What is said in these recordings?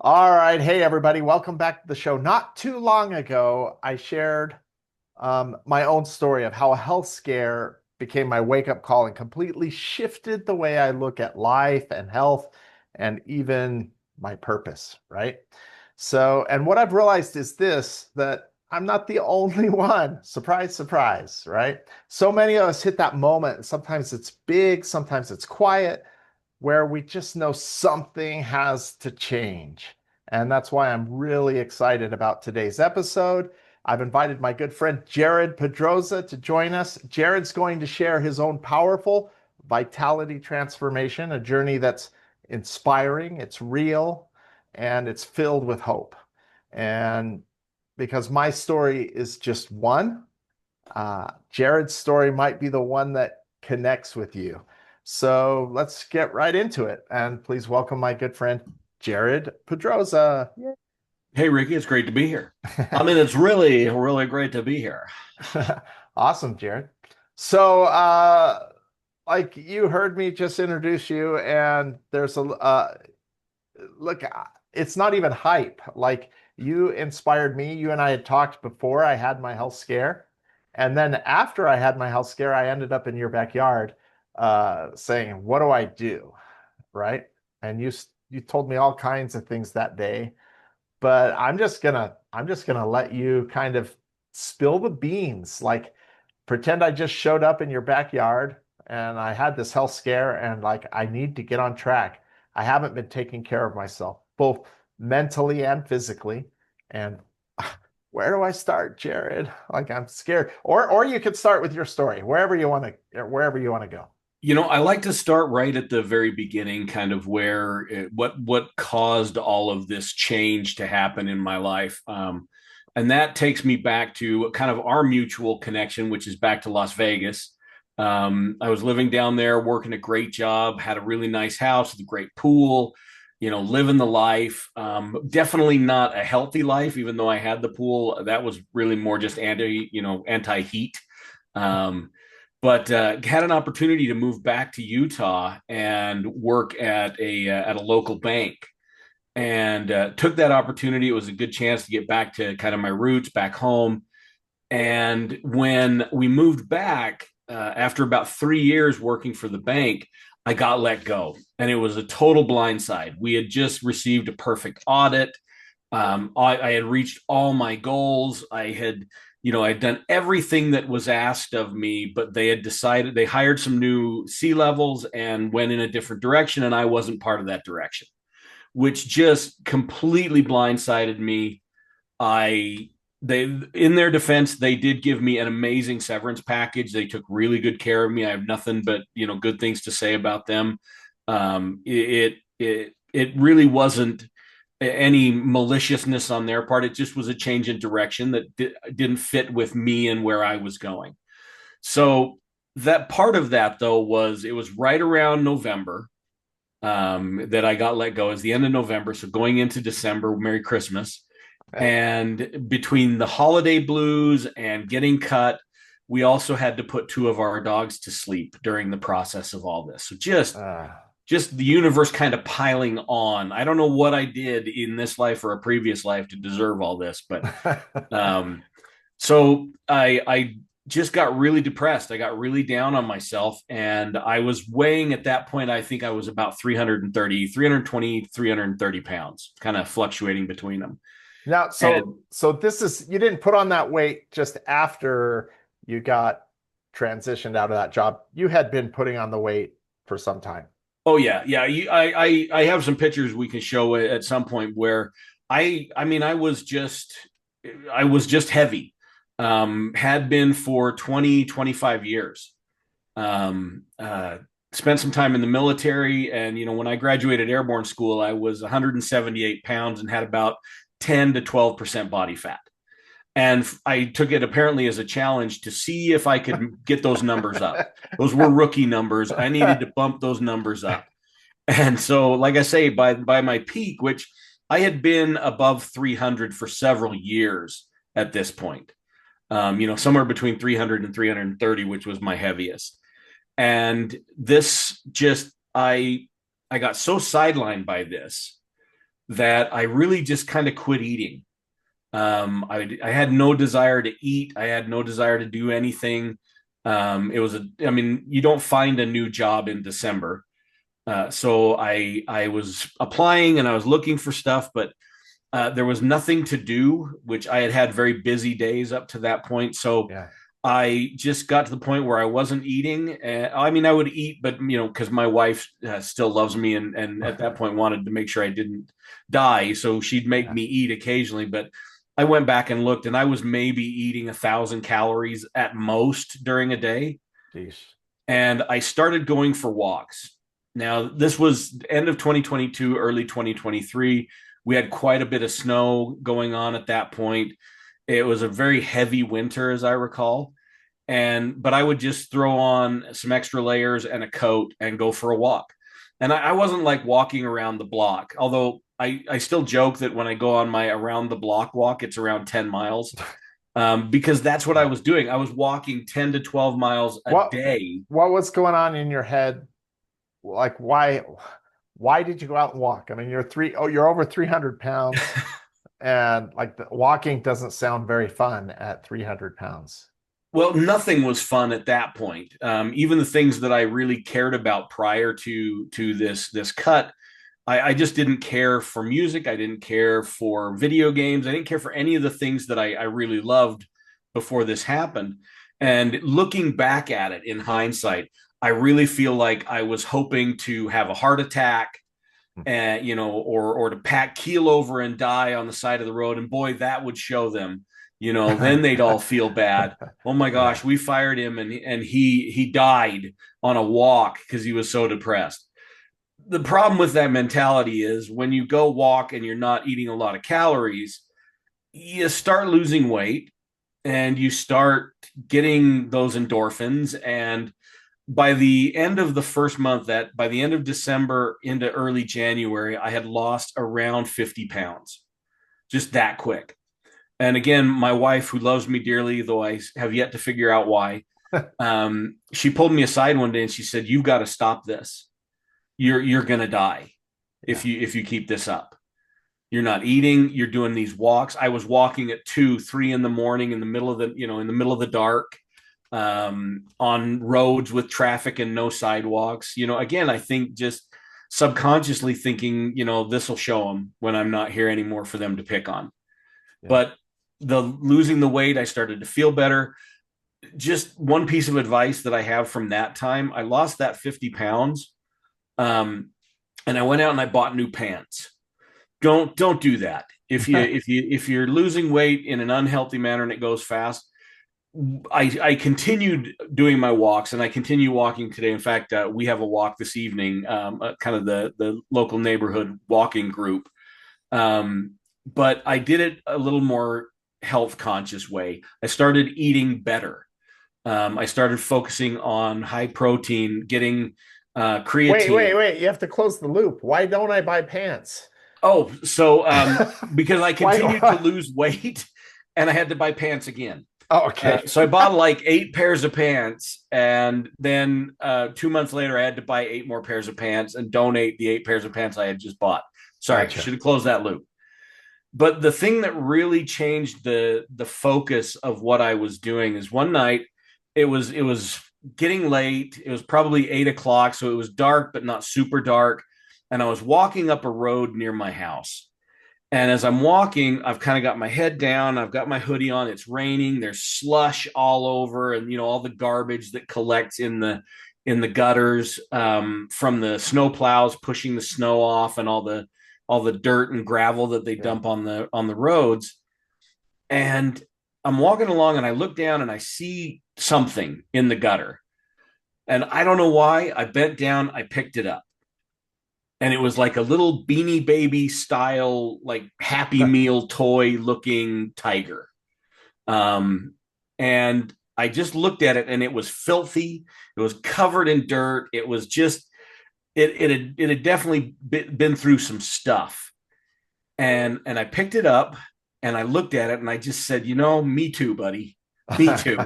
All right. Hey, everybody. Welcome back to the show. Not too long ago, I shared my own story of how a health scare became my wake up call and completely shifted the way I look at life and health and even my purpose, right? And what I've realized is this that I'm not the only one. Surprise, surprise, right? So many of us hit that moment. Sometimes it's big, sometimes it's quiet where we just know something has to change. And that's why I'm really excited about today's episode. I've invited my good friend Jared Pedroza to join us. Jared's going to share his own powerful vitality transformation, a journey that's inspiring, it's real, and it's filled with hope. And because my story is just one, Jared's story might be the one that connects with you. So let's get right into it. And please welcome my good friend, Jared Pedroza. Hey, Ricky, it's great to be here. I mean, it's really, really great to be here. Awesome, Jared. So, like you heard me just introduce you, and there's look, it's not even hype. Like you inspired me. You and I had talked before I had my health scare. And then after I had my health scare, I ended up in your backyard saying, what do I do? Right. And you told me all kinds of things that day, but I'm just gonna let you kind of spill the beans. Like pretend I just showed up in your backyard and I had this health scare and like I need to get on track. I haven't been taking care of myself, both mentally and physically. And where do I start, Jared? Like I'm scared. Or you could start with your story, wherever you want to go. I like to start right at the very beginning, kind of what caused all of this change to happen in my life. And that takes me back to kind of our mutual connection, which is back to Las Vegas. I was living down there, working a great job, had a really nice house with a great pool, living the life. Definitely not a healthy life, even though I had the pool. That was really more just anti heat. Um, but had an opportunity to move back to Utah and work at a local bank, and took that opportunity. It was a good chance to get back to kind of my roots back home. And when we moved back, after about 3 years working for the bank, I got let go, and it was a total blindside. We had just received a perfect audit. I had reached all my goals. I'd done everything that was asked of me, but they hired some new C levels and went in a different direction, and I wasn't part of that direction, which just completely blindsided me. I they In their defense, they did give me an amazing severance package. They took really good care of me. I have nothing but good things to say about them. It really wasn't any maliciousness on their part. It just was a change in direction that didn't fit with me and where I was going. So that part of that though was it was right around November, that I got let go. Is the end of November, so going into December. Merry Christmas. And between the holiday blues and getting cut, we also had to put two of our dogs to sleep during the process of all this. So Uh, just the universe kind of piling on. I don't know what I did in this life or a previous life to deserve all this, but um, so I just got really depressed. I got really down on myself, and I was weighing at that point. I think I was about 330 pounds, kind of fluctuating between them. Now, And so this is you didn't put on that weight just after you got transitioned out of that job. You had been putting on the weight for some time. oh yeah, yeah. I have some pictures we can show at some point where I mean I was just heavy. Had been for 20 25 years. Spent some time in the military, and when I graduated airborne school, I was 178 pounds and had about 10 to 12% body fat. And I took it apparently as a challenge to see if I could get those numbers up. Those were rookie numbers. I needed to bump those numbers up. And so, like I say, by my peak, which I had been above 300 for several years at this point, somewhere between 300 and 330, which was my heaviest. And this just, I got so sidelined by this that I really just kind of quit eating. I had no desire to eat. I had no desire to do anything. I mean, you don't find a new job in December. So I was applying and I was looking for stuff, but there was nothing to do, which I had had very busy days up to that point. So Yeah. I just got to the point where I wasn't eating. I mean, I would eat, but because my wife still loves me, and at that point wanted to make sure I didn't die, so she'd make Yeah. me eat occasionally. But I went back and looked, and I was maybe eating 1,000 calories at most during a day. Geez. And I started going for walks. Now, this was end of 2022, early 2023. We had quite a bit of snow going on at that point. It was a very heavy winter, as I recall. But I would just throw on some extra layers and a coat and go for a walk. And I wasn't like walking around the block, although I still joke that when I go on my around the block walk, it's around 10 miles, because that's what I Yeah. was doing. I was walking 10 to 12 miles a What day. what was going on in your head? Like why did you go out and walk? I mean, you're over 300 pounds, and like the walking doesn't sound very fun at 300 pounds. Well, nothing was fun at that point. Even the things that I really cared about prior to this cut, I just didn't care for music. I didn't care for video games. I didn't care for any of the things that I really loved before this happened. And looking back at it in hindsight, I really feel like I was hoping to have a heart attack, and or to pack keel over and die on the side of the road. And boy, that would show them. Then they'd all feel bad. Oh my gosh, Yeah. we fired him, and he died on a walk because he was so depressed. The problem with that mentality is when you go walk and you're not eating a lot of calories, you start losing weight and you start getting those endorphins. And by the end of the first month, that by the end of December into early January, I had lost around 50 pounds, just that quick. And again, my wife, who loves me dearly, though I have yet to figure out why, she pulled me aside one day and she said, "You've got to stop this. You're gonna die Yeah. if you keep this up. You're not eating. You're doing these walks." I was walking at 2, 3 in the morning in the middle of the dark, on roads with traffic and no sidewalks. Again, I think just subconsciously thinking, this will show them when I'm not here anymore for them to pick on. Yeah. But the losing the weight, I started to feel better. Just one piece of advice that I have from that time: I lost that 50 pounds, and I went out and I bought new pants. Don't do that. If you're losing weight in an unhealthy manner and it goes fast, I continued doing my walks, and I continue walking today. In fact, we have a walk this evening, kind of the local neighborhood walking group. But I did it a little more health conscious way. I started eating better. I started focusing on high protein, getting creatine. Wait. You have to close the loop. Why don't I buy pants? Oh, so because I continued to Why? lose weight, and I had to buy pants again. Oh, okay. So I bought like 8 pairs of pants, and then 2 months later, I had to buy 8 more pairs of pants and donate the 8 pairs of pants I had just bought. Sorry, Gotcha. should have closed that loop. But the thing that really changed the focus of what I was doing is one night it was getting late. It was probably 8 o'clock, so it was dark but not super dark, and I was walking up a road near my house. And as I'm walking, I've kind of got my head down. I've got my hoodie on. It's raining. There's slush all over, and all the garbage that collects in the gutters, from the snow plows pushing the snow off, and all the dirt and gravel that they Yeah. dump on the roads. And I'm walking along, and I look down and I see something in the gutter, and I don't know why. I bent down, I picked it up, and it was like a little Beanie Baby style, like Happy Meal toy looking tiger. Um, and I just looked at it, and it was filthy. It was covered in dirt. It was just it had definitely been through some stuff. And I picked it up and I looked at it and I just said, me too, buddy, me too.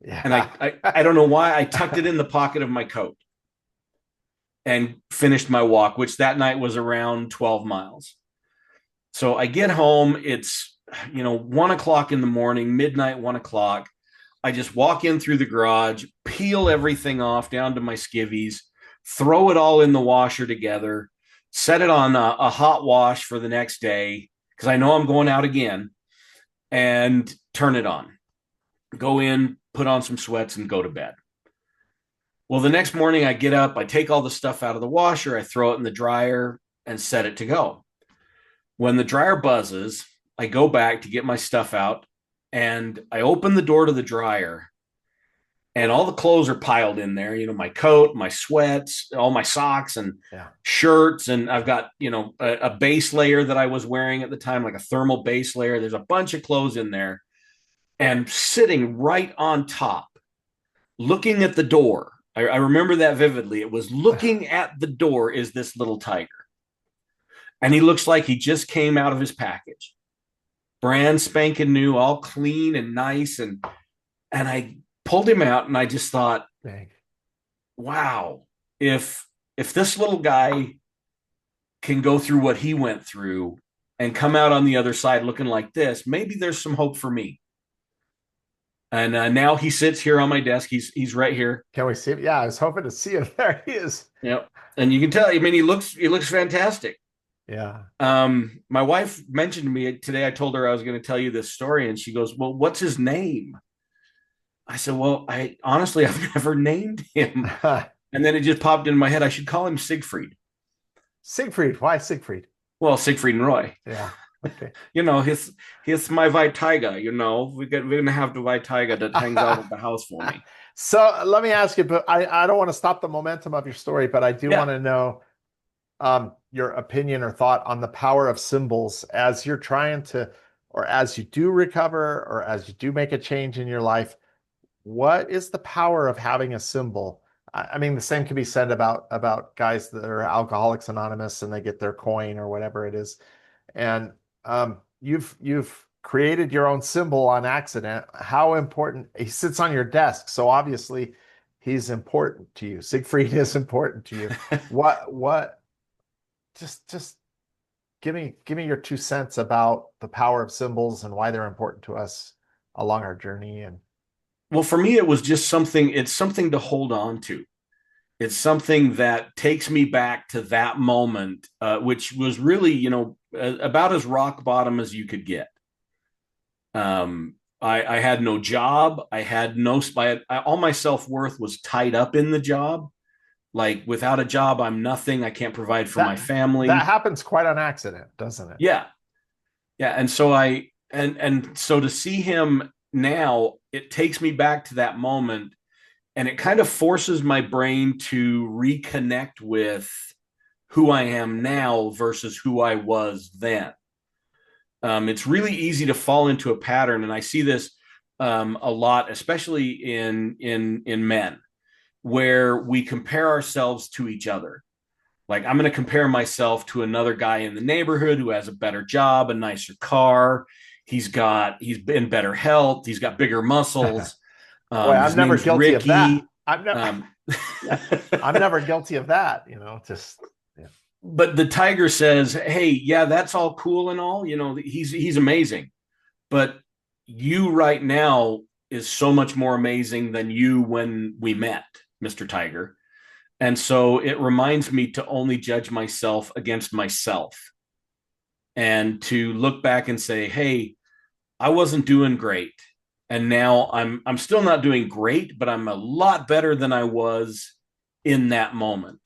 And I, Yeah. I I don't know why I tucked it in the pocket of my coat and finished my walk, which that night was around 12 miles. So I get home, it's 1 o'clock in the morning, midnight, 1 o'clock. I just walk in through the garage, peel everything off down to my skivvies, throw it all in the washer together, set it on a hot wash for the next day because I know I'm going out again, and turn it on. Go in, put on some sweats, and go to bed. Well, the next morning I get up, I take all the stuff out of the washer, I throw it in the dryer and set it to go. When the dryer buzzes, I go back to get my stuff out and I open the door to the dryer and all the clothes are piled in there, my coat, my sweats, all my socks and Yeah. shirts. And I've got, a base layer that I was wearing at the time, like a thermal base layer. There's a bunch of clothes in there and sitting right on top, looking at the door. I remember that vividly. It was looking at the door is this little tiger. And he looks like he just came out of his package. Brand spanking new, all clean and nice. And I pulled him out and I just thought, Dang. wow, if this little guy can go through what he went through and come out on the other side looking like this, maybe there's some hope for me. And now he sits here on my desk. He's right here. Can we see him? Yeah, I was hoping to see him. There he is. Yep. And you can tell, I mean, he looks fantastic. Yeah. My wife mentioned to me today, I told her I was going to tell you this story, and she goes, well, what's his name? I said, well, I've never named him. And then it just popped into my head. I should call him Siegfried. Siegfried. Why Siegfried? Well, Siegfried and Roy. Yeah. Okay. He's my white tiger. We're gonna have the white tiger that hangs out at the house for me. So let me ask you, but I don't want to stop the momentum of your story, but I do want to know your opinion or thought on the power of symbols as you're trying to, or as you do recover, or as you do make a change in your life. What is the power of having a symbol? I mean, the same can be said about guys that are Alcoholics Anonymous and they get their coin or whatever it is. And you've created your own symbol on accident. How important? He sits on your desk, so obviously he's important to you. Siegfried is important to you. What? Just give me your 2 cents about the power of symbols and why they're important to us along our journey. And well, for me, it was just something. It's something to hold on to. It's something that takes me back to that moment, which was really, about as rock bottom as you could get. I had no job. I had no, all my self-worth was tied up in the job. Like without a job, I'm nothing. I can't provide for my family. That happens quite on accident, doesn't it? Yeah. Yeah. And so so to see him now, it takes me back to that moment. And it kind of forces my brain to reconnect with who I am now versus who I was then. It's really easy to fall into a pattern, and I see this a lot, especially in men, where we compare ourselves to each other. Like I'm going to compare myself to another guy in the neighborhood who has a better job, a nicer car. He's in better health. He's got bigger muscles. Boy, I'm never guilty of that. I'm never guilty of that, just. Yeah. But the tiger says, hey, yeah, that's all cool and all, he's amazing. But you right now is so much more amazing than you when we met, Mr. Tiger. And so it reminds me to only judge myself against myself and to look back and say, hey, I wasn't doing great. And now I'm still not doing great, but I'm a lot better than I was in that moment.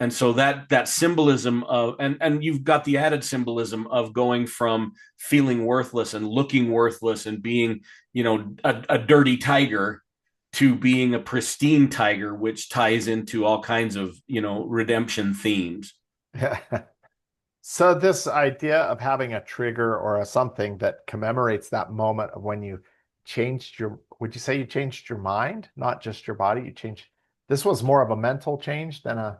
And so that symbolism of, and you've got the added symbolism of going from feeling worthless and looking worthless and being, a dirty tiger to being a pristine tiger, which ties into all kinds of, redemption themes. Yeah. So this idea of having a trigger or something that commemorates that moment of when you would you say you changed your mind, not just your body? This was more of a mental change than a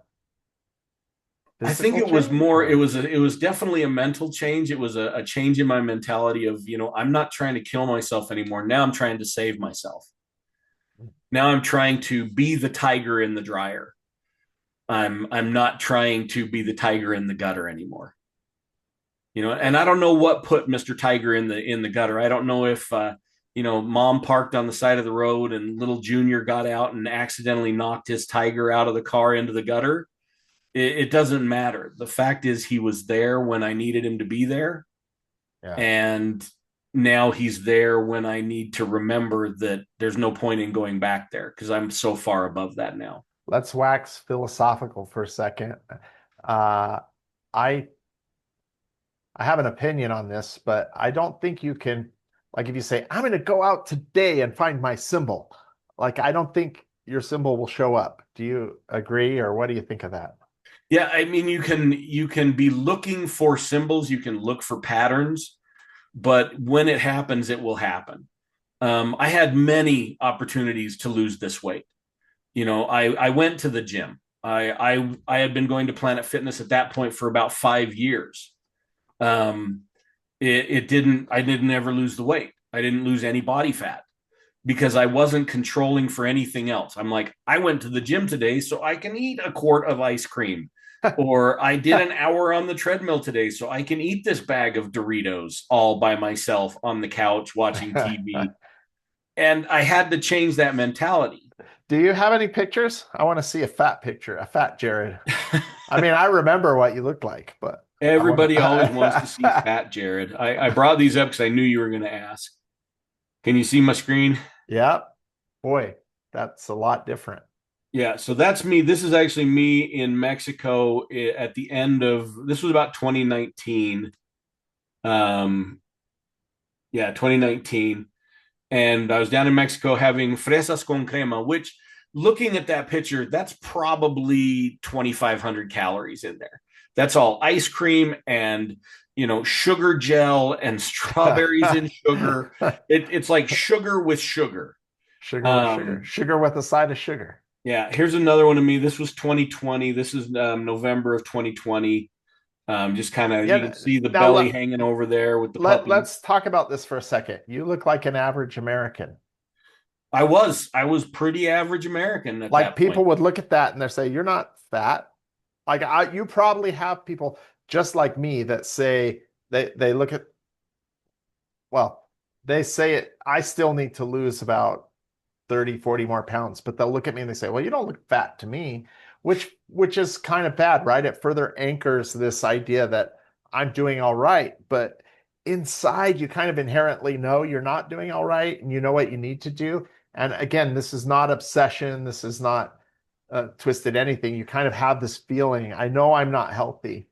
I think it was more, it was definitely a mental change. It was a change in my mentality of, I'm not trying to kill myself anymore. Now I'm trying to save myself. Now I'm trying to be the tiger in the dryer. I'm not trying to be the tiger in the gutter anymore. And I don't know what put Mr. Tiger in the gutter. I don't know if mom parked on the side of the road and little Junior got out and accidentally knocked his Tiger out of the car into the gutter. It doesn't matter. The fact is he was there when I needed him to be there, Yeah. and now he's there when I need to remember that there's no point in going back there because I'm so far above that now. Let's wax philosophical for a second. Uh, I I have an opinion on this, but I don't think you can, like, if you say, I'm going to go out today and find my symbol, like, I don't think your symbol will show up. Do you agree, or what do you think of that? Yeah, I mean you can be looking for symbols, you can look for patterns, but when it happens, it will happen. I had many opportunities to lose this weight. I went to the gym. I had been going to Planet Fitness at that point for about 5 years. Um, it didn't. I didn't ever lose the weight. I didn't lose any body fat because I wasn't controlling for anything else. I'm like, I went to the gym today so I can eat a quart of ice cream. Or I did an hour on the treadmill today so I can eat this bag of Doritos all by myself on the couch watching TV. And I had to change that mentality. Do you have any pictures? I want to see a fat picture, a fat Jared. I mean, I remember what you looked like, but I want Everybody always wants to see to. fat Jared. I brought these up because I knew you were going to ask. Can you see my screen? Yeah, boy, that's a lot different. Yeah, so that's me. This is actually me in Mexico at the end of this was about 2019. Um, yeah, 2019. And I was down in Mexico having fresas con crema, which looking at that picture, that's probably 2,500 calories in there. That's all ice cream and sugar gel and strawberries in sugar. It's like sugar with sugar. Sugar with sugar, Um, sugar with a side of sugar. yeah, here's another one of me. This was 2020. This is November of 2020. Just kind of you can Yeah. see the Now belly hanging over there with the puppy. let's talk about this for a second. You look like an average American. I was pretty average American at Like, that point. people would look at that and they say, "You're not fat." Like, you probably have people just like me that say they look at, well, they say it. I still need to lose about 30, 40 more pounds, but they'll look at me and they say, well, you don't look fat to me, which is kind of bad, right? It further anchors this idea that I'm doing all right, but inside you kind of inherently know you're not doing all right, and you know what you need to do. And again, this is not obsession, this is not twisted anything. You kind of have this feeling, I know I'm not healthy.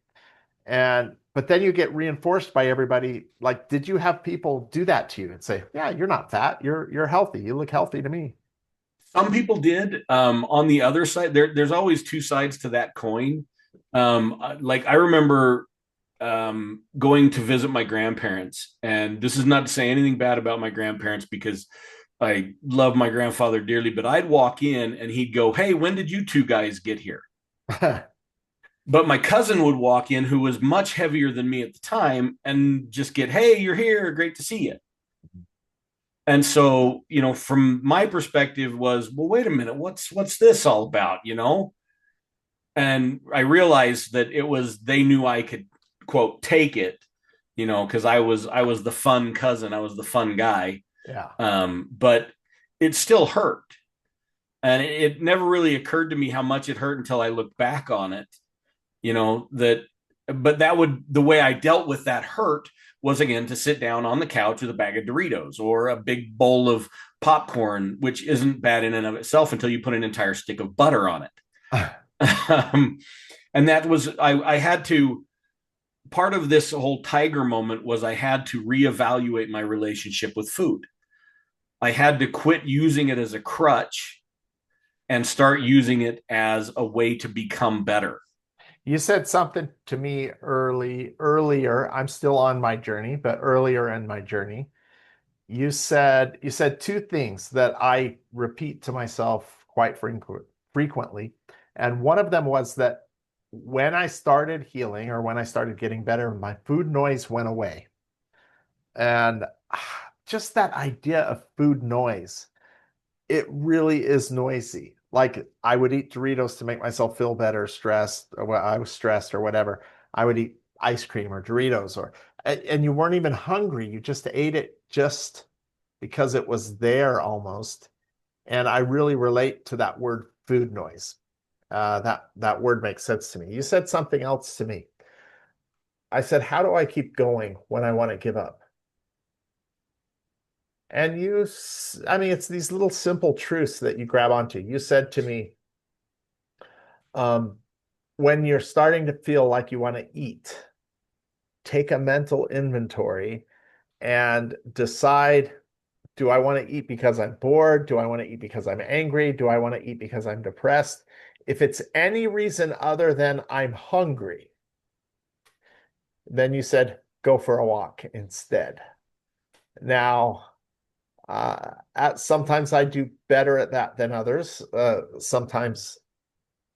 And but then you get reinforced by everybody. Like, did you have people do that to you and say, yeah, you're not fat, you're healthy, you look healthy to me? Some people did. On the other side, there's always two sides to that coin. Like I remember going to visit my grandparents, and this is not to say anything bad about my grandparents because I love my grandfather dearly, but I'd walk in and he'd go, "Hey, when did you two guys get here?" But my cousin would walk in, who was much heavier than me at the time, and just get, "Hey, you're here. Great to see you." And so, from my perspective was, well, wait a minute, what's this all about, And I realized that it was they knew I could quote take it, because I was the fun cousin, I was the fun guy. Yeah. But it still hurt. And it never really occurred to me how much it hurt until I looked back on it, that but the way I dealt with that hurt was again to sit down on the couch with a bag of Doritos or a big bowl of popcorn, which isn't bad in and of itself until you put an entire stick of butter on it. And that was I had to part of this whole tiger moment was I had to reevaluate my relationship with food. I had to quit using it as a crutch and start using it as a way to become better. You said something to me earlier. I'm still on my journey, but earlier in my journey, you said two things that I repeat to myself quite frequently. And one of them was that when I started healing, or when I started getting better, my food noise went away. And just that idea of food noise, it really is noisy. Like, I would eat Doritos to make myself feel better, stressed, or I was stressed or whatever. I would eat ice cream or Doritos, or and you weren't even hungry. You just ate it just because it was there almost. And I really relate to that word food noise. That word makes sense to me. You said something else to me. I said, how do I keep going when I want to give up? And I mean, it's these little simple truths that you grab onto. You said to me, um, when you're starting to feel like you want to eat, take a mental inventory and decide, do I want to eat because I'm bored? Do I want to eat because I'm angry? Do I want to eat because I'm depressed? If it's any reason other than I'm hungry, then you said, go for a walk instead. Now, sometimes I do better at that than others. Sometimes,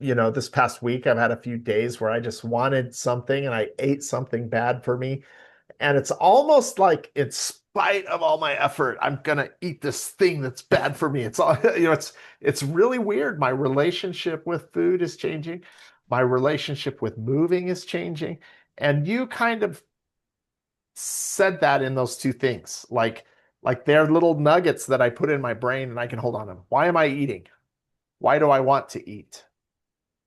this past week, I've had a few days where I just wanted something and I ate something bad for me. And it's almost like, in spite of all my effort, I'm gonna eat this thing that's bad for me. It's all, it's really weird. My relationship with food is changing. My relationship with moving is changing. And you kind of said that in those two things. Like they're little nuggets that I put in my brain and I can hold on to them. Why am I eating? Why do I want to eat?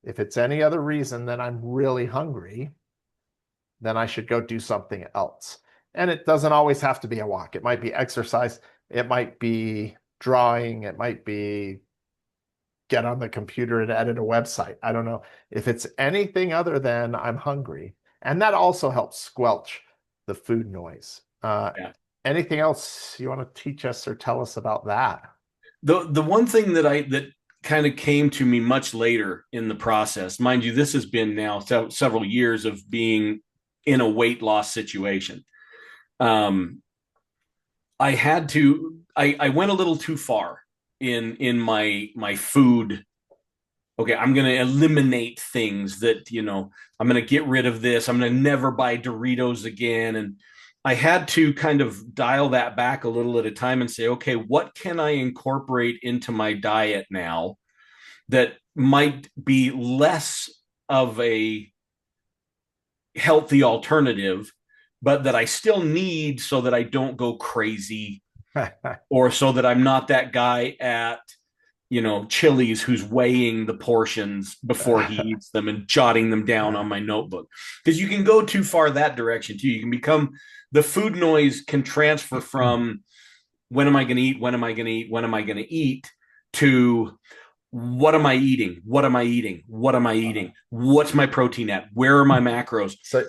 If it's any other reason than I'm really hungry, then I should go do something else. And it doesn't always have to be a walk. It might be exercise. It might be drawing. It might be get on the computer and edit a website. I don't know. If it's anything other than I'm hungry, and that also helps squelch the food noise. Yeah. Anything else you want to teach us or tell us about that? The one thing that kind of came to me much later in the process, mind you, this has been now several years of being in a weight loss situation. Um, I went a little too far in my food. Okay, I'm going to eliminate things that, I'm going to get rid of this. I'm going to never buy Doritos again. And I had to kind of dial that back a little at a time and say, okay, what can I incorporate into my diet now that might be less of a healthy alternative, but that I still need so that I don't go crazy, or so that I'm not that guy at Chili's who's weighing the portions before he eats them and jotting them down on my notebook. Because you can go too far that direction too. You can become, the food noise can transfer from when am I going to eat? When am I going to eat? When am I going to eat? To what am I eating? What am I eating? What am I eating? What's my protein at? Where are my macros? So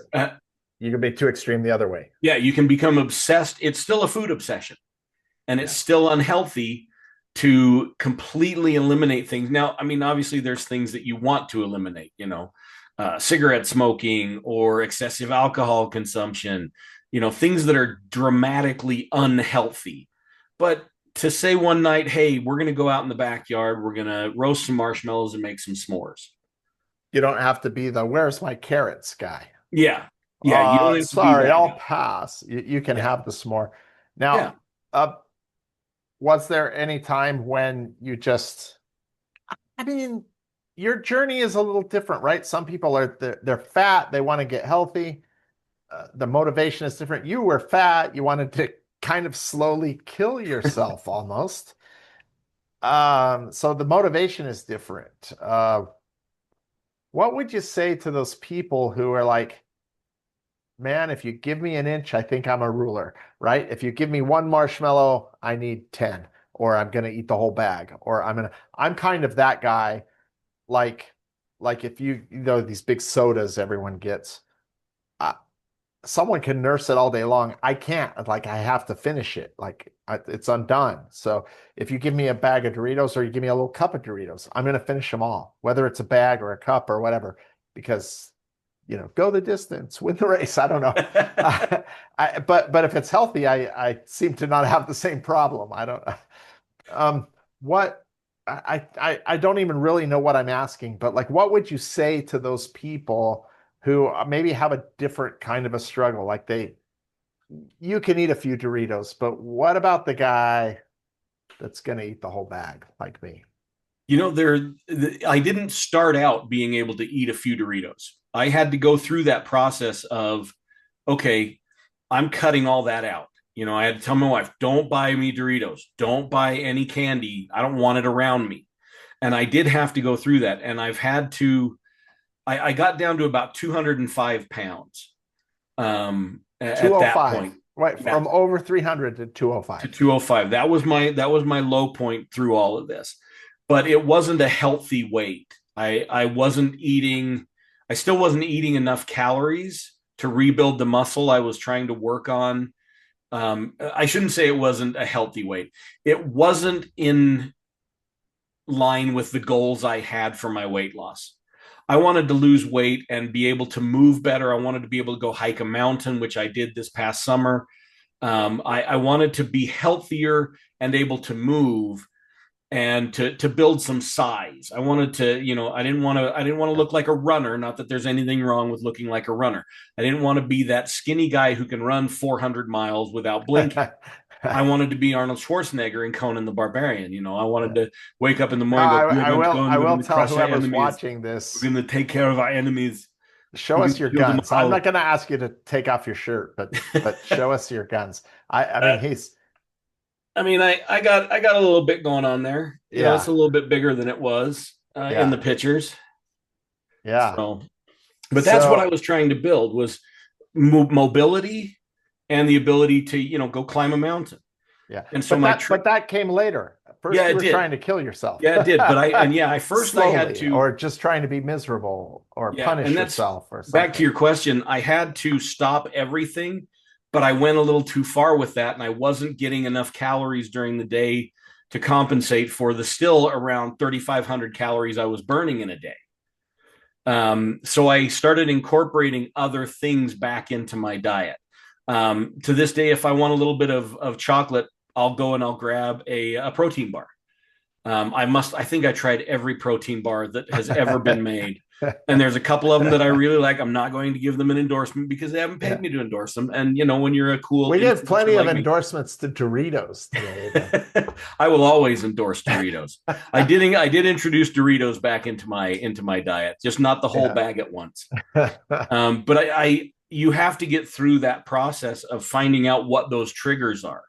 you can be too extreme the other way. Yeah, you can become obsessed. It's still a food obsession, and it's still unhealthy to completely eliminate things. Now, I mean, obviously there's things that you want to eliminate, cigarette smoking or excessive alcohol consumption, things that are dramatically unhealthy. But to say one night, hey, we're going to go out in the backyard, we're going to roast some marshmallows and make some s'mores. You don't have to be the where's my carrots guy. Yeah. Yeah. You don't have to be Sorry, that I'll guy. pass. You can Yeah. have the s'more. Yeah. Now, was there any time when you just, I mean, your journey is a little different, right? Some people they're fat, they want to get healthy. The motivation is different. You were fat, you wanted to kind of slowly kill yourself almost. So the motivation is different. What would you say to those people who are like, man, if you give me an inch, I think I'm a ruler, right? If you give me one marshmallow, I need 10, or I'm going to eat the whole bag, or I'm kind of that guy. Like, like if these big sodas everyone gets, uh, someone can nurse it all day long. I can't. Like, I have to finish it. Like, it's undone. So if you give me a bag of Doritos or you give me a little cup of Doritos, I'm going to finish them all, whether it's a bag or a cup or whatever, because go the distance, win the race. I don't know. But if it's healthy, I seem to not have the same problem. I don't. What I don't even really know what I'm asking, but like, what would you say to those people who maybe have a different kind of a struggle? Like you can eat a few Doritos, but what about the guy that's going to eat the whole bag like me? I didn't start out being able to eat a few Doritos. I had to go through that process of, okay, I'm cutting all that out. I had to tell my wife, don't buy me Doritos, don't buy any candy. I don't want it around me. And I did have to go through that. And I've had to, I got down to about 205 pounds at that 205. point. Right, Yeah, from over 300 to to 205. 205. That was my low point through all of this. But it wasn't a healthy weight. I wasn't eating, I still wasn't eating enough calories to rebuild the muscle I was trying to work on. I shouldn't say it wasn't a healthy weight. It wasn't in line with the goals I had for my weight loss. I wanted to lose weight and be able to move better. I wanted to be able to go hike a mountain, which I did this past summer. I wanted to be healthier and able to move and to build some size. I wanted to, I didn't want to look like a runner. Not that there's anything wrong with looking like a runner. I didn't want to be that skinny guy who can run 400 miles without blinking. I wanted to be Arnold Schwarzenegger and Conan the Barbarian. I wanted to wake up in the Now, morning, and go, we are I going to will go and I we're will going to tell crush our whoever's enemies. watching We're this, going to take care of our enemies. show We're going us to your kill them guns. I'm not all. going to ask you to take off your shirt, but show us your guns. I mean, he's I mean, I got a little bit going on there. It's yeah, a little bit bigger than it was in yeah, the pictures. yeah. So, but that's what I So was trying to build was mobility and the ability to go climb a mountain. yeah, And so but my that came later. yeah, First, you it were did. trying to kill yourself. Yeah, it did. But I first I had Slowly, to or just trying to be miserable or yeah, punish and that's yourself or back to something. your question. I had to stop everything, but I went a little too far with that, and I wasn't getting enough calories during the day to compensate for the still around 3,500 calories I was burning in a day. So I started incorporating other things back into my diet. To this day, if I want a little bit of chocolate, I'll go and I'll grab a protein bar. I think I tried every protein bar that has ever been made. And there's a couple of them that I really like. I'm not going to give them an endorsement because they haven't paid Yeah. me to endorse them. And, when you're a cool We gave influencer plenty of like me, endorsements to Doritos today, but I will always endorse Doritos. I did introduce Doritos back into my diet, just not the whole yeah. bag at once. But you have to get through that process of finding out what those triggers are.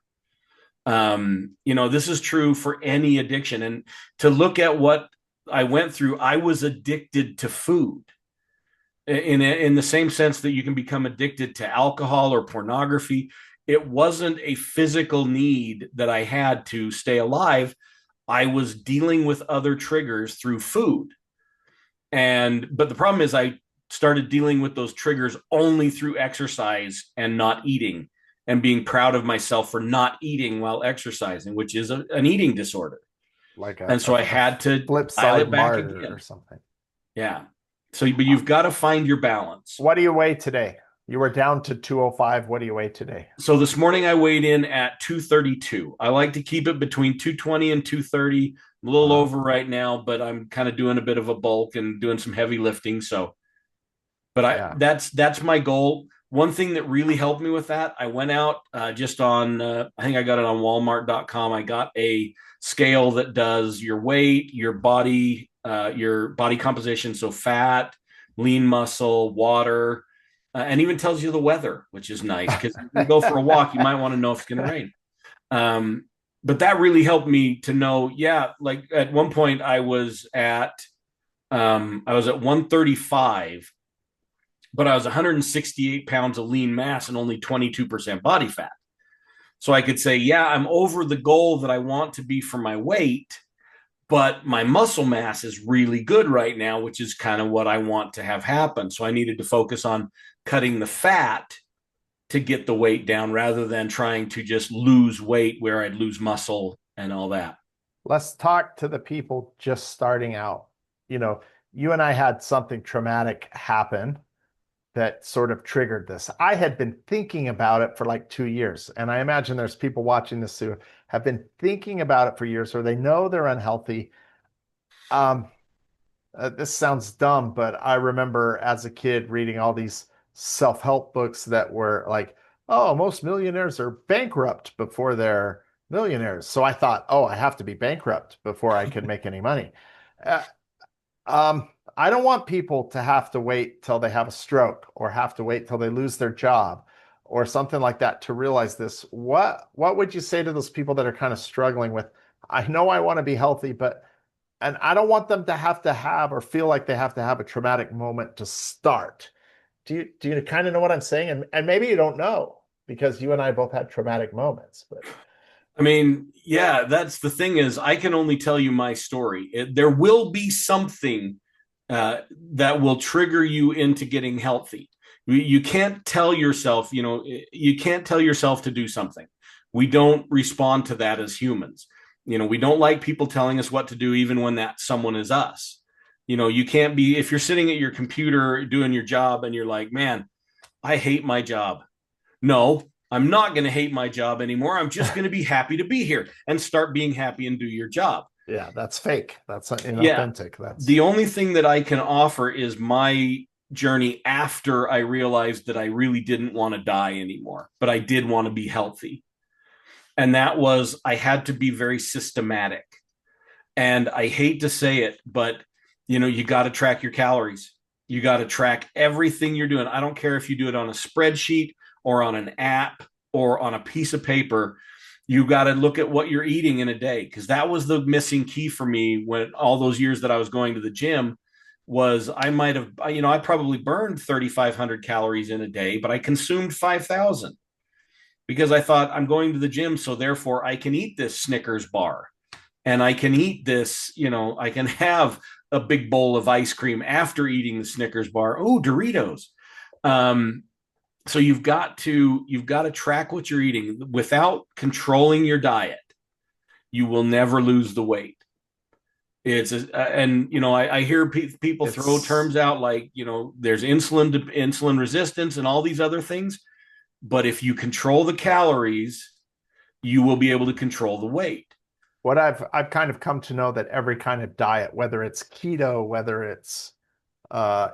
This is true for any addiction. And to look at what I went through, I was addicted to food in the same sense that you can become addicted to alcohol or pornography. It wasn't a physical need that I had to stay alive. I was dealing with other triggers through food. But the problem is I started dealing with those triggers only through exercise and not eating and being proud of myself for not eating while exercising, which is an eating disorder. Like And so I a had to flip dial side it back martyr or again. something. Yeah. So, but Uh, you've got to find your balance. What do you weigh today? You were down to 205. What do you weigh today? So this morning I weighed in at 232. I like to keep it between 220 and 230. I'm a little Uh, over right now, but I'm kind of doing a bit of a bulk and doing some heavy lifting. So, but yeah. that's my goal. One thing that really helped me with that, I went out just on I think I got it on walmart.com. I got a scale that does your weight, your body composition, so fat, lean muscle, water, and even tells you the weather, which is nice because you go for a walk, you might want to know if it's going to rain. Um, but that really helped me to know, yeah, like at one point I was at 135, but I was 168 pounds of lean mass and only 22% body fat. So I could say, yeah, I'm over the goal that I want to be for my weight, but my muscle mass is really good right now, which is kind of what I want to have happen. So I needed to focus on cutting the fat to get the weight down rather than trying to just lose weight where I'd lose muscle and all that. Let's talk to the people just starting out. You know, you and I had something traumatic happen that sort of triggered this. I had been thinking about it for like 2 years, and I imagine there's people watching this who have been thinking about it for years, or they know they're unhealthy. Um, this sounds dumb, but I remember as a kid reading all these self-help books that were like, oh, most millionaires are bankrupt before they're millionaires. So I thought, oh, I have to be bankrupt before I can make any money. Uh, I don't want people to have to wait till they have a stroke or have to wait till they lose their job or something like that to realize this. What would you say to those people that are kind of struggling with, I know I want to be healthy, but and I don't want them to have or feel like they have to have a traumatic moment to start. Do you kind of know what I'm saying? And maybe you don't know because you and I both had traumatic moments, but I mean, yeah, that's the thing is I can only tell you my story. There will be something uh, that will trigger you into getting healthy. You can't tell yourself, you can't tell yourself to do something. We don't respond to that as humans. We don't like people telling us what to do, even when that someone is us. You can't be, if you're sitting at your computer doing your job and you're like, man, I hate my job. No, I'm not going to hate my job anymore. I'm just going to be happy to be here and start being happy and do your job. yeah, that's fake. That's Yeah. inauthentic. That's The only thing that I can offer is my journey after I realized that I really didn't want to die anymore, but I did want to be healthy. And that was, I had to be very systematic. And I hate to say it, but you got to track your calories. You got to track everything you're doing. I don't care if you do it on a spreadsheet or on an app or on a piece of paper. You got to look at what you're eating in a day, because that was the missing key for me when all those years that I was going to the gym was I might have, I probably burned 3,500 calories in a day, but I consumed 5,000 because I thought I'm going to the gym. So therefore I can eat this Snickers bar and I can eat this, I can have a big bowl of ice cream after eating the Snickers bar. Oh, Doritos. Um, so you've got to track what you're eating. Without controlling your diet, you will never lose the weight. And I hear people throw it's terms out like, there's insulin resistance and all these other things. But if you control the calories, you will be able to control the weight. what I've kind of come to know that every kind of diet, whether it's keto, whether it's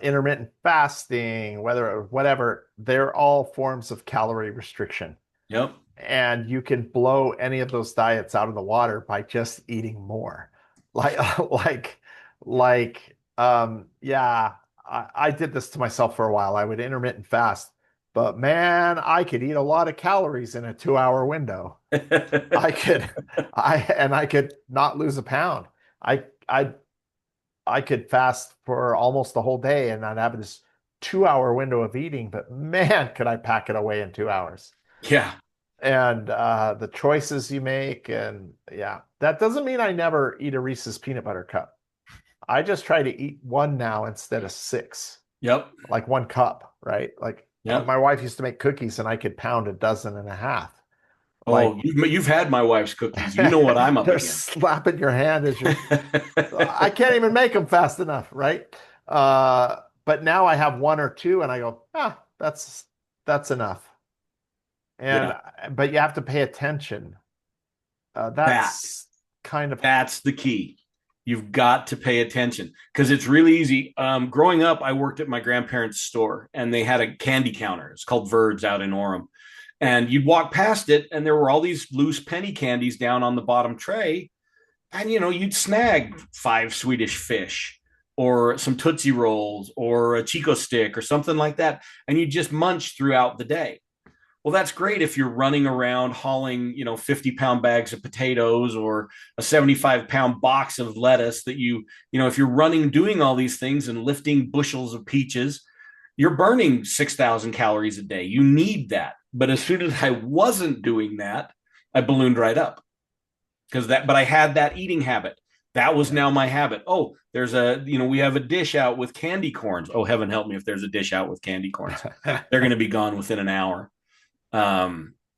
intermittent fasting, whether whatever, they're all forms of calorie restriction. Yep. And you can blow any of those diets out of the water by just eating more. Like, like, yeah, I did this to myself for a while. I would intermittent fast, but man, I could eat a lot of calories in a 2 hour window. I could, I could not lose a pound. I, I I could fast for almost the whole day and I'd have this 2 hour window of eating, but man, could I pack it away in 2 hours. Yeah. And the choices you make, and yeah, that doesn't mean I never eat a Reese's peanut butter cup. I just try to eat one now instead of six, Yep. like one cup, right? Like Yep. my wife used to make cookies and I could pound a dozen and a half. Oh, Like you've had my wife's cookies. You know what I'm up they're against. slapping your hand as you're I can't even make them fast enough, right? But now I have one or two, and I go, that's enough. And Yeah. but you have to pay attention. That That's kind of that's the key. You've got to pay attention because it's really easy. Growing up, I worked at my grandparents' store and they had a candy counter. It's called Verd's out in Orem. And you'd walk past it and there were all these loose penny candies down on the bottom tray. And, you'd snag 5 Swedish Fish or some Tootsie Rolls or a Chico stick or something like that. And you just munch throughout the day. Well, that's great if you're running around hauling, 50-pound bags of potatoes or a 75-pound box of lettuce that if you're running, doing all these things and lifting bushels of peaches, you're burning 6,000 calories a day. You need that. But as soon as I wasn't doing that, I ballooned right up but I had that eating habit. That was yeah. now my habit. Oh, we have a dish out with candy corns. Oh, heaven help me if there's a dish out with candy corns. They're going to be gone within an hour.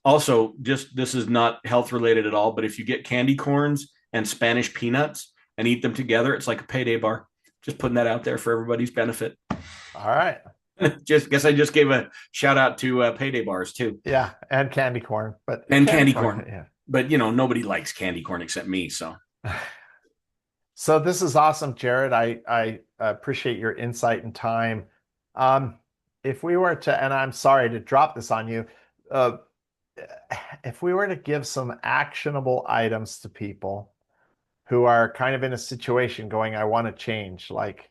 Also, just this is not health related at all, but if you get candy corns and Spanish peanuts and eat them together, it's like a payday bar. Just putting that out there for everybody's benefit. All right. Just guess I just gave a shout out to payday bars too. Yeah, and candy corn, but And candy candy corn, corn. yeah. But nobody likes candy corn except me. So So this is awesome, Jared. I appreciate your insight and time. Um, if we were to, and I'm sorry to drop this on you, uh, if we were to give some actionable items to people who are kind of in a situation going, I want to change, like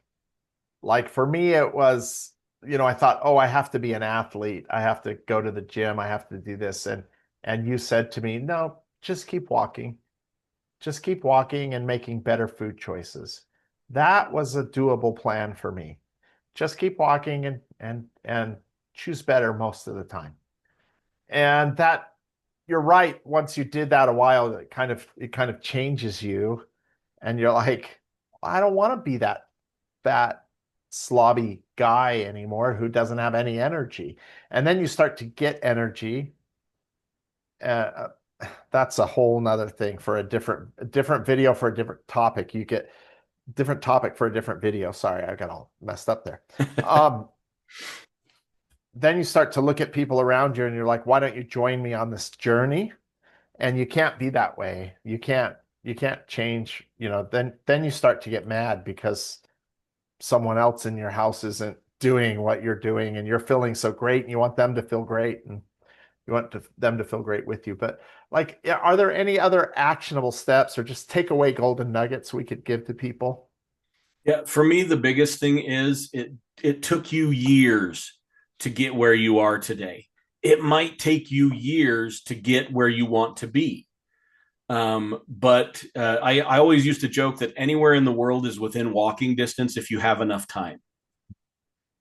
Like for me, it was, I thought, oh, I have to be an athlete. I have to go to the gym. I have to do this. And you said to me, no, just keep walking. Just keep walking and making better food choices. That was a doable plan for me. Just keep walking and choose better most of the time. And that you're right. Once you did that a while, it kind of changes you, and you're like, I don't want to be that slobby guy anymore who doesn't have any energy. And then you start to get energy. Uh, that's a whole nother thing for a different video for a different topic. You get different topic for a different video. Sorry, I got all messed up there. Um, then you start to look at people around you and you're like, why don't you join me on this journey? And you can't be that way. You can't change, then you start to get mad because someone else in your house isn't doing what you're doing and you're feeling so great and you want them to feel great and them to feel great with you. But like, yeah, are there any other actionable steps or just takeaway golden nuggets we could give to people? Yeah, for me, the biggest thing is it took you years to get where you are today. It might take you years to get where you want to be. But I always used to joke that anywhere in the world is within walking distance if you have enough time.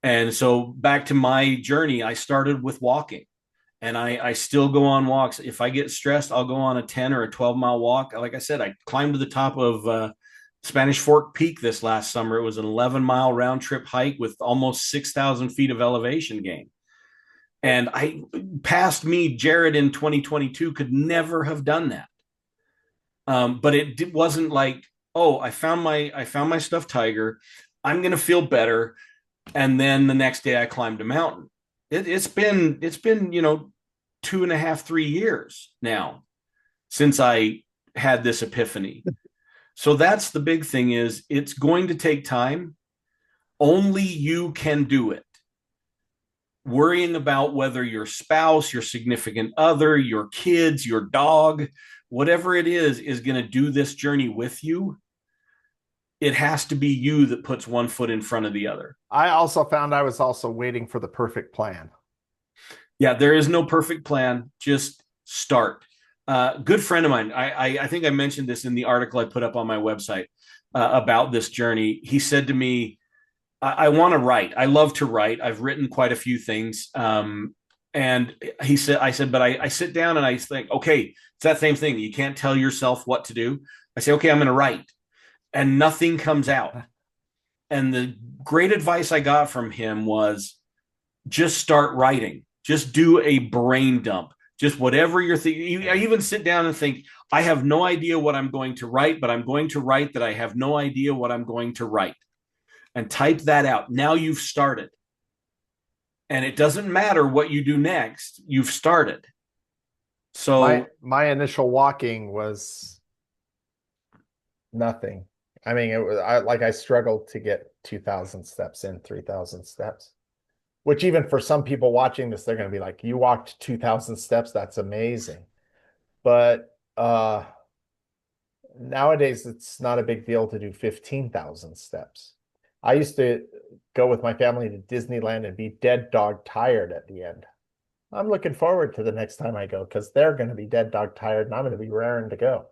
And so back to my journey, I started with walking and I still go on walks. If I get stressed, I'll go on a 10 or a 12-mile walk. Like I said, I climbed to the top of Spanish Fork Peak this last summer. It was an 11-mile round trip hike with almost 6,000 feet of elevation gain. And I past me, Jared in 2022 could never have done that. But it wasn't like, oh, I found my stuffed tiger. I'm gonna feel better. And then the next day I climbed a mountain. It's been 2.5, 3 years now since I had this epiphany. So that's the big thing is it's going to take time. Only you can do it. Worrying about whether your spouse, your significant other, your kids, your dog, whatever it is going to do this journey with you. It has to be you that puts one foot in front of the other. I also found I was also waiting for the perfect plan. Yeah, there is no perfect plan. Just start. Good friend of mine. I think I mentioned this in the article I put up on my website about this journey. He said to me, I want to write. I love to write. I've written quite a few things. And I said, but I sit down and I think, okay, it's that same thing. You can't tell yourself what to do. I say, okay, I'm going to write. And nothing comes out. And the great advice I got from him was just start writing. Just do a brain dump. Just whatever you're thinking. I even sit down and think, I have no idea what I'm going to write, but I'm going to write that I have no idea what I'm going to write. And type that out. Now you've started. And it doesn't matter what you do next. You've started. So My initial walking was nothing. I mean, I struggled to get 2,000 steps in, 3,000 steps, which even for some people watching this, they're going to be like, you walked 2,000 steps. That's amazing. But nowadays, it's not a big deal to do 15,000 steps. I used to go with my family to Disneyland and be dead dog tired at the end. I'm looking forward to the next time I go because they're going to be dead dog tired and I'm going to be raring to go.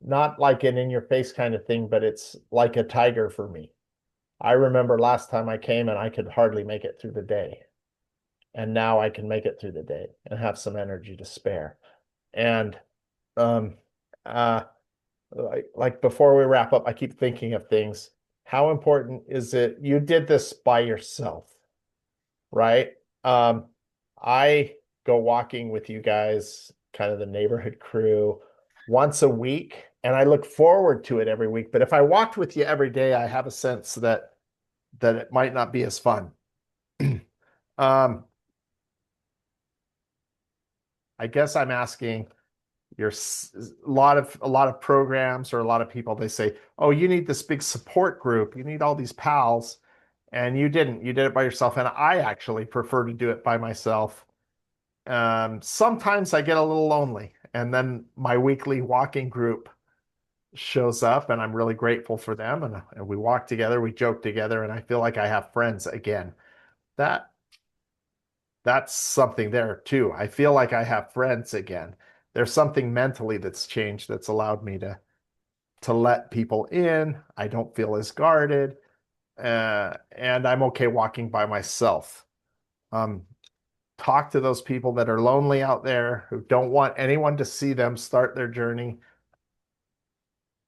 Not like an in your face kind of thing, but it's like a tiger for me. I remember last time I came and I could hardly make it through the day. And now I can make it through the day and have some energy to spare. And um uh like before we wrap up, I keep thinking of things. How important is it? You did this by yourself, right? I go walking with you guys, kind of the neighborhood crew, once a week, and I look forward to it every week. But if I walked with you every day, I have a sense that it might not be as fun. um, I guess I'm asking your a lot of programs or a lot of people, they say, oh, you need this big support group, you need all these pals, and you didn't. You did it by yourself, and I actually prefer to do it by myself. Sometimes I get a little lonely, and then my weekly walking group shows up, and I'm really grateful for them. And we walk together, we joke together, and I feel like I have friends again. That that's something there too. I feel like I have friends again. There's something mentally that's changed that's allowed me to let people in. I don't feel as guarded, and I'm okay walking by myself. Um, Talk to those people that are lonely out there who don't want anyone to see them start their journey.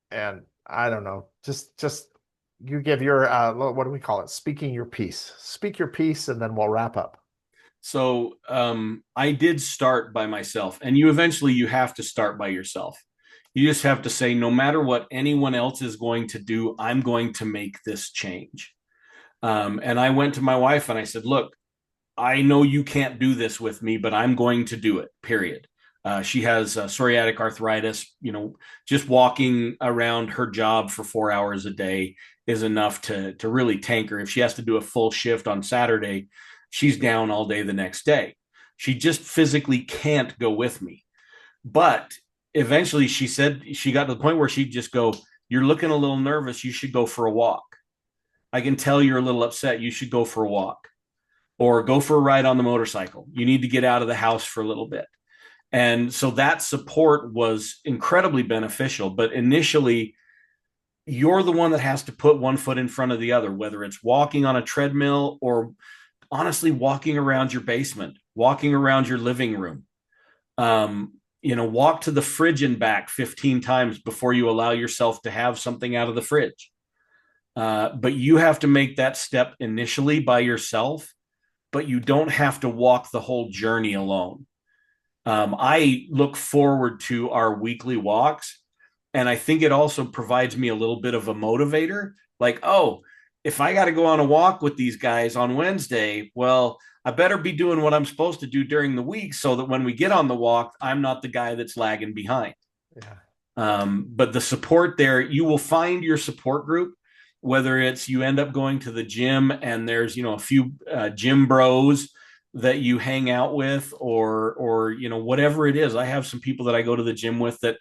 And I don't know, just you give your what do we call it? Speaking your piece. Speak your piece, and then we'll wrap up. So I did start by myself, and you have to start by yourself. You just have to say, no matter what anyone else is going to do, I'm going to make this change. And I went to my wife and I said, look, I know you can't do this with me, but I'm going to do it, period. She has psoriatic arthritis. Just walking around her job for 4 hours a day is enough to really tank her. If she has to do a full shift on Saturday, she's down all day the next day. She just physically can't go with me. But eventually she said she got to the point where she'd just go, you're looking a little nervous. You should go for a walk. I can tell you're a little upset. You should go for a walk or go for a ride on the motorcycle. You need to get out of the house for a little bit. And so that support was incredibly beneficial. But initially, you're the one that has to put one foot in front of the other, whether it's walking on a treadmill or honestly walking around your basement, walking around your living room. Walk to the fridge and back 15 times before you allow yourself to have something out of the fridge. But you have to make that step initially by yourself, but you don't have to walk the whole journey alone. I look forward to our weekly walks, and I think it also provides me a little bit of a motivator. Like, oh, if I got to go on a walk with these guys on Wednesday, well, I better be doing what I'm supposed to do during the week so that when we get on the walk, I'm not the guy that's lagging behind. Yeah. But the support there, you will find your support group, whether it's you end up going to the gym and there's, a few gym bros that you hang out with, or whatever it is. I have some people that I go to the gym with that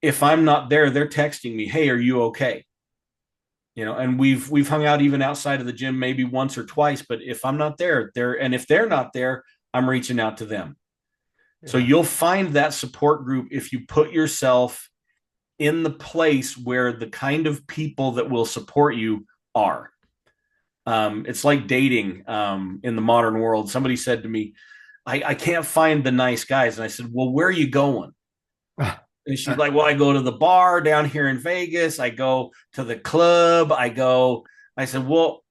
if I'm not there, they're texting me, hey, are you okay? And we've hung out even outside of the gym maybe once or twice, but if I'm not there, and if they're not there, I'm reaching out to them. So Yeah. you'll find that support group if you put yourself in the place where the kind of people that will support you are. It's like dating in the modern world. Somebody said to me, I can't find the nice guys. And I said, well, where are you going? And she's like, well, I go to the bar down here in Vegas. I go to the club. I said, well,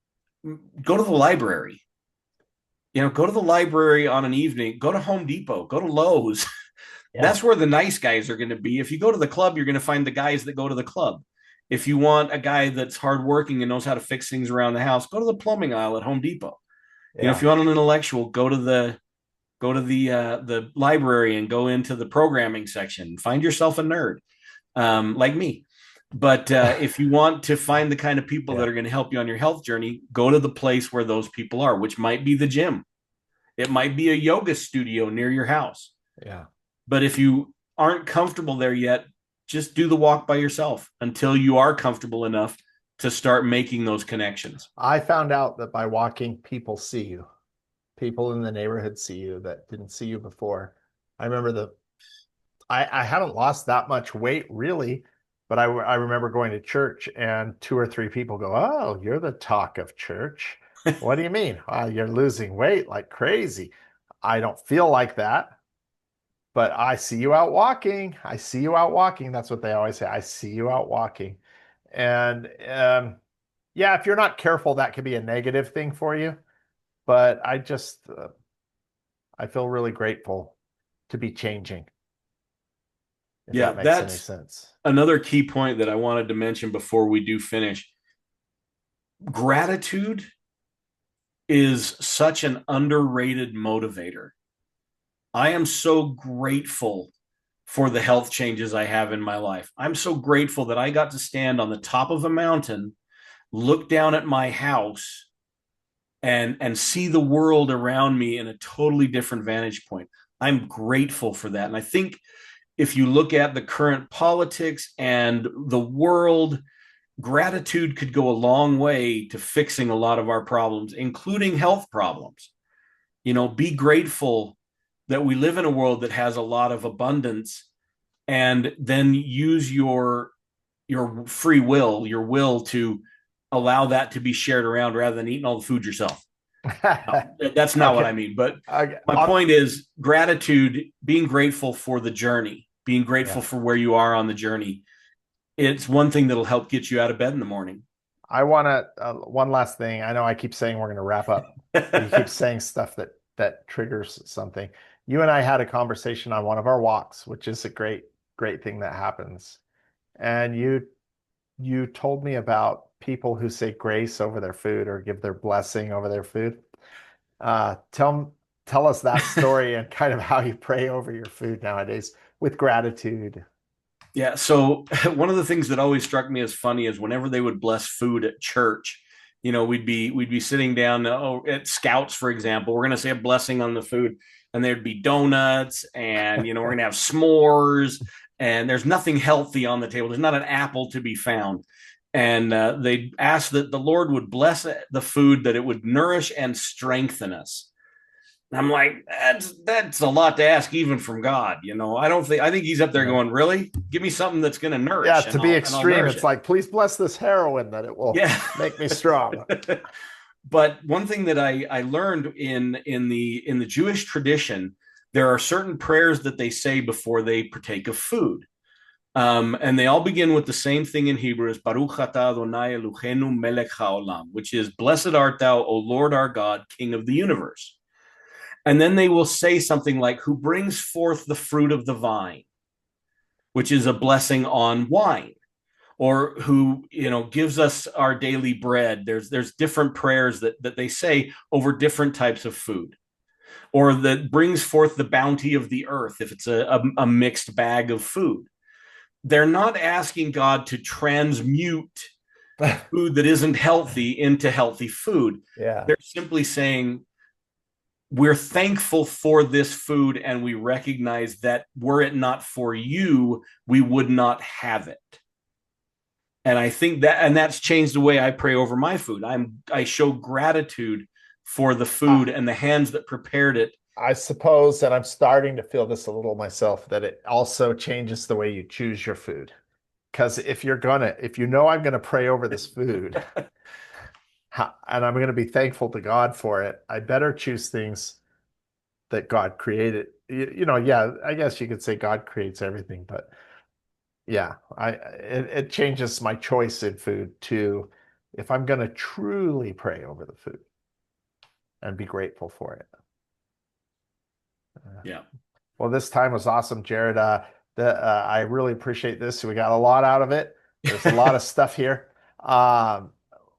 go to the library. Go to the library on an evening, go to Home Depot, go to Lowe's. Yeah. That's where the nice guys are going to be. If you go to the club, you're going to find the guys that go to the club. If you want a guy that's hardworking and knows how to fix things around the house, go to the plumbing aisle at Home Depot. If Yeah. you want an intellectual, go to the library and go into the programming section. Find yourself a nerd, like me. But if you want to find the kind of people that Yeah. are going to help you on your health journey, go to the place where those people are, which might be the gym. It might be a yoga studio near your house. Yeah. But if you aren't comfortable there yet, just do the walk by yourself until you are comfortable enough to start making those connections. I found out that by walking, people see you. People in the neighborhood see you that didn't see you before. I remember I haven't lost that much weight really, but I remember going to church and two or three people go, "Oh, you're the talk of church." What do you mean? You're losing weight like crazy. I don't feel like that, but I see you out walking. I see you out walking. That's what they always say. I see you out walking. And yeah, if you're not careful, that could be a negative thing for you. But I feel really grateful to be changing, if Yeah, that makes any that's sense. another key point that I wanted to mention before we do finish. Gratitude is such an underrated motivator. I am so grateful for the health changes I have in my life. I'm so grateful that I got to stand on the top of a mountain, look down at my house, and see the world around me in a totally different vantage point. I'm grateful for that. And I think if you look at the current politics and the world, gratitude could go a long way to fixing a lot of our problems, including health problems. Be grateful that we live in a world that has a lot of abundance, and then use your free will, your will to allow that to be shared around rather than eating all the food yourself. That's not what I Okay. mean. But Okay. my point is gratitude, being grateful for the journey, being grateful Yeah. for where you are on the journey. It's one thing that'll help get you out of bed in the morning. I want to one last thing. I know I keep saying we're going to wrap up, but you keep saying stuff that triggers something. You and I had a conversation on one of our walks, which is a great thing that happens. And you told me about people who say grace over their food or give their blessing over their food. Tell us that story and kind of how you pray over your food nowadays with gratitude. Yeah. So one of the things that always struck me as funny is whenever they would bless food at church, we'd be sitting down at Scouts, for example. We're going to say a blessing on the food, and there'd be donuts, and we're going to have s'mores, and there's nothing healthy on the table. There's not an apple to be found. And they'd ask that the Lord would bless the food, that it would nourish and strengthen us. I'm like, that's a lot to ask, even from God. I think he's up there Yeah. going, really? Give me something that's going to Yeah, nourish, to and be I'll extreme, nourish it's it. like, please bless this heroin that it will Yeah. make me strong. But one thing that I learned in the Jewish tradition, there are certain prayers that they say before they partake of food. And they all begin with the same thing in Hebrew as Baruch atah Adonai Eloheinu melech haolam, which is blessed art thou, O Lord our God, King of the universe. And then they will say something like, who brings forth the fruit of the vine, which is a blessing on wine, or who gives us our daily bread. There's different prayers that they say over different types of food, or that brings forth the bounty of the earth if it's a mixed bag of food. They're not asking God to transmute food that isn't healthy into healthy food. Yeah. They're simply saying, we're thankful for this food, and we recognize that were it not for you, we would not have it. And I think that's changed the way I pray over my food. I show gratitude for the food and the hands that prepared it. I suppose that I'm starting to feel this a little myself, that it also changes the way you choose your food. Because if you know I'm gonna pray over this food and I'm gonna be thankful to God for it, I better choose things that God created. Yeah, I guess you could say God creates everything, but yeah, it changes my choice in food to if I'm gonna truly pray over the food and be grateful for it. Yeah. Well, this time was awesome, Jared. I really appreciate this. We got a lot out of it. There's a lot of stuff here.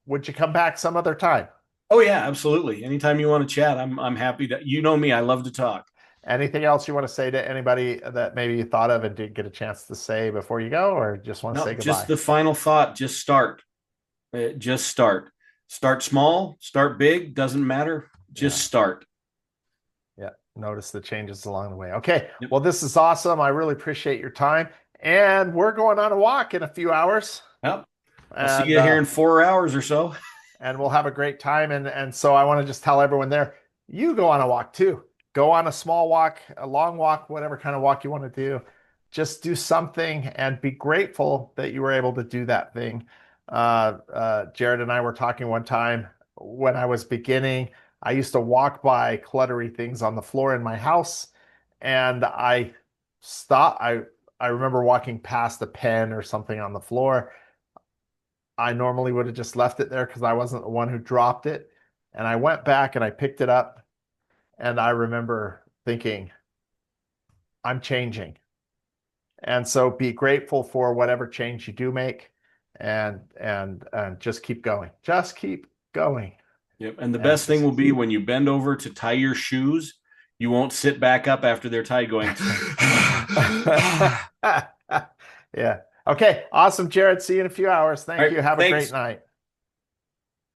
Would you come back some other time? Oh yeah, absolutely. Anytime you want to chat, I'm happy to. You know me, I love to talk. Anything else you want to say to anybody that maybe you thought of and didn't get a chance to say before you go, or just want to No, say just goodbye? the final thought. Just start. Just start. Start small. Start big. Doesn't matter. Yeah. Just start. Yeah. Notice the changes along the way. Okay. Yep. Well, this is awesome. I really appreciate your time. And we're going on a walk in a few hours. Yep. I'll see And you here in 4 hours or so. and we'll have a great time. And so I want to just tell everyone there, you go on a walk too. Go on a small walk, a long walk, whatever kind of walk you want to do. Just do something and be grateful that you were able to do that thing. Jared and I were talking one time when I was beginning. I used to walk by cluttery things on the floor in my house, and I stopped. I remember walking past a pen or something on the floor. I normally would have just left it there because I wasn't the one who dropped it. And I went back and I picked it up, and I remember thinking, I'm changing. And so be grateful for whatever change you do make, and just keep going. Just keep going. Yep. And the And best thing just will be when you bend over to tie your shoes, you won't sit back up after they're tied going. yeah. Okay. Awesome, Jared. See you in a few hours. All Thank right. you. Have a great Thanks. night.